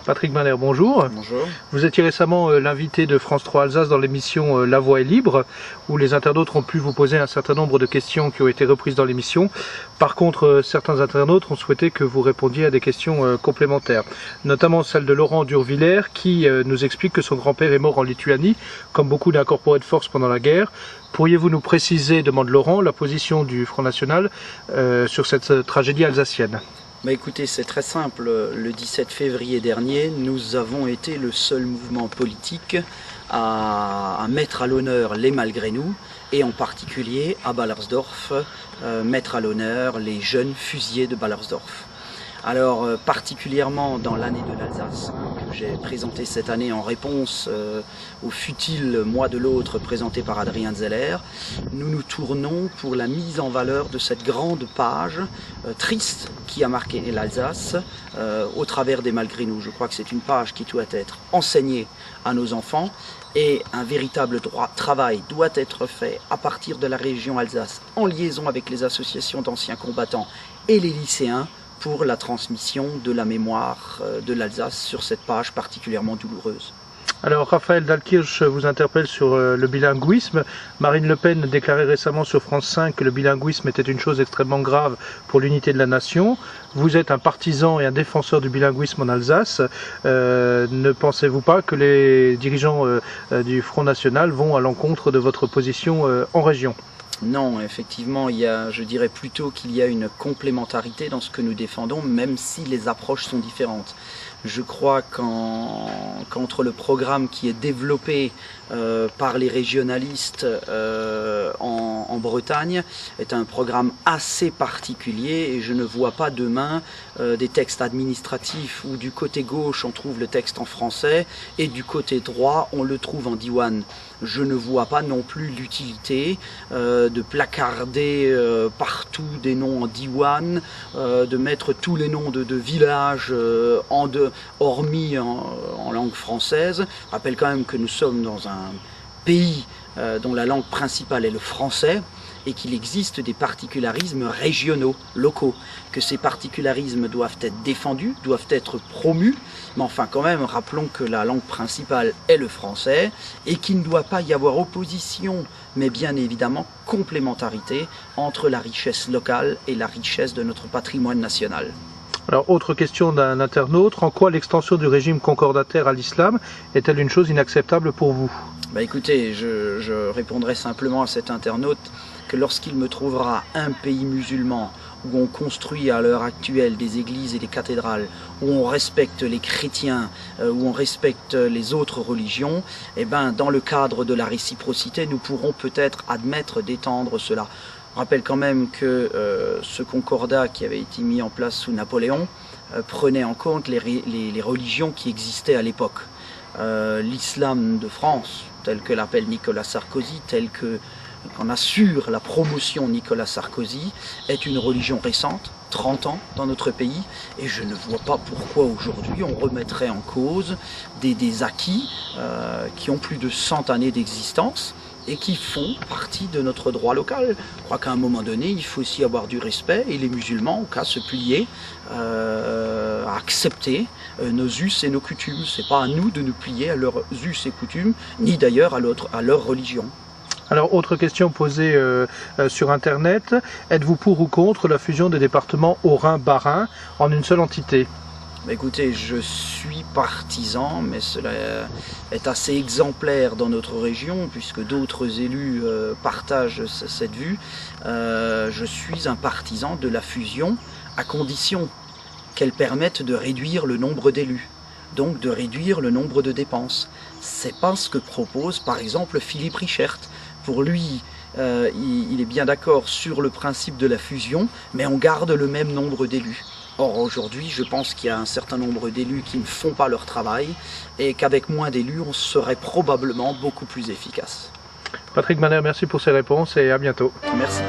Patrick Manner, bonjour. Bonjour. Vous étiez récemment l'invité de France 3 Alsace dans l'émission La Voix est libre, où les internautes ont pu vous poser un certain nombre de questions qui ont été reprises dans l'émission. Par contre, certains internautes ont souhaité que vous répondiez à des questions complémentaires, notamment celle de Laurent Durvillers qui nous explique que son grand-père est mort en Lituanie, comme beaucoup d'incorporés de force pendant la guerre. Pourriez-vous nous préciser, demande Laurent, la position du Front National sur cette tragédie alsacienne ? Bah écoutez, c'est très simple. Le 17 février dernier, nous avons été le seul mouvement politique à mettre à l'honneur les malgré nous, et en particulier à Ballersdorf, mettre à l'honneur les jeunes fusillés de Ballersdorf. Alors particulièrement dans l'année de l'Alsace, que j'ai présenté cette année en réponse au futile mois de l'autre présenté par Adrien Zeller, nous nous tournons pour la mise en valeur de cette grande page triste qui a marqué l'Alsace au travers des malgré nous. Je crois que c'est une page qui doit être enseignée à nos enfants, et un véritable travail doit être fait à partir de la région Alsace en liaison avec les associations d'anciens combattants et les lycéens pour la transmission de la mémoire de l'Alsace sur cette page particulièrement douloureuse. Alors Raphaël Dalkirch vous interpelle sur le bilinguisme. Marine Le Pen déclarait récemment sur France 5 que le bilinguisme était une chose extrêmement grave pour l'unité de la nation. Vous êtes un partisan et un défenseur du bilinguisme en Alsace. Ne pensez-vous pas que les dirigeants du Front National vont à l'encontre de votre position en région ? Non, effectivement, je dirais plutôt qu'il y a une complémentarité dans ce que nous défendons, même si les approches sont différentes. Je crois qu'entre le programme qui est développé par les régionalistes en Bretagne est un programme assez particulier, et je ne vois pas demain des textes administratifs où du côté gauche on trouve le texte en français et du côté droit on le trouve en diwan. Je ne vois pas non plus l'utilité de placarder partout des noms en diwan, de mettre tous les noms de villages hormis en langue française. Je rappelle quand même que nous sommes dans un pays dont la langue principale est le français, et qu'il existe des particularismes régionaux, locaux, que ces particularismes doivent être défendus, doivent être promus, mais enfin quand même, rappelons que la langue principale est le français, et qu'il ne doit pas y avoir opposition, mais bien évidemment complémentarité entre la richesse locale et la richesse de notre patrimoine national. Alors, autre question d'un internaute, en quoi l'extension du régime concordataire à l'islam est-elle une chose inacceptable pour vous ? Bah écoutez, je répondrai simplement à cet internaute que lorsqu'il me trouvera un pays musulman où on construit à l'heure actuelle des églises et des cathédrales, où on respecte les chrétiens, où on respecte les autres religions, eh ben, dans le cadre de la réciprocité, nous pourrons peut-être admettre d'étendre cela. Je rappelle quand même que ce concordat qui avait été mis en place sous Napoléon prenait en compte les religions qui existaient à l'époque. L'islam de France, tel que l'appelle Nicolas Sarkozy, tel qu'en assure la promotion Nicolas Sarkozy, est une religion récente, 30 ans dans notre pays, et je ne vois pas pourquoi aujourd'hui on remettrait en cause des acquis qui ont plus de 100 années d'existence et qui font partie de notre droit local. Je crois qu'à un moment donné, il faut aussi avoir du respect, et les musulmans ont qu'à se plier à accepter nos us et nos coutumes. Ce n'est pas à nous de nous plier à leurs us et coutumes, ni d'ailleurs à leur religion. Alors, autre question posée sur Internet, êtes-vous pour ou contre la fusion des départements Haut-Rhin-Bas-Rhin en une seule entité ? Écoutez, je suis partisan, mais cela est assez exemplaire dans notre région, puisque d'autres élus partagent cette vue. Je suis un partisan de la fusion, à condition qu'elle permette de réduire le nombre d'élus, donc de réduire le nombre de dépenses. C'est pas ce que propose par exemple Philippe Richert. Pour lui, il est bien d'accord sur le principe de la fusion, mais on garde le même nombre d'élus. Or aujourd'hui, je pense qu'il y a un certain nombre d'élus qui ne font pas leur travail, et qu'avec moins d'élus, on serait probablement beaucoup plus efficace. Patrick Manner, merci pour ces réponses et à bientôt. Merci.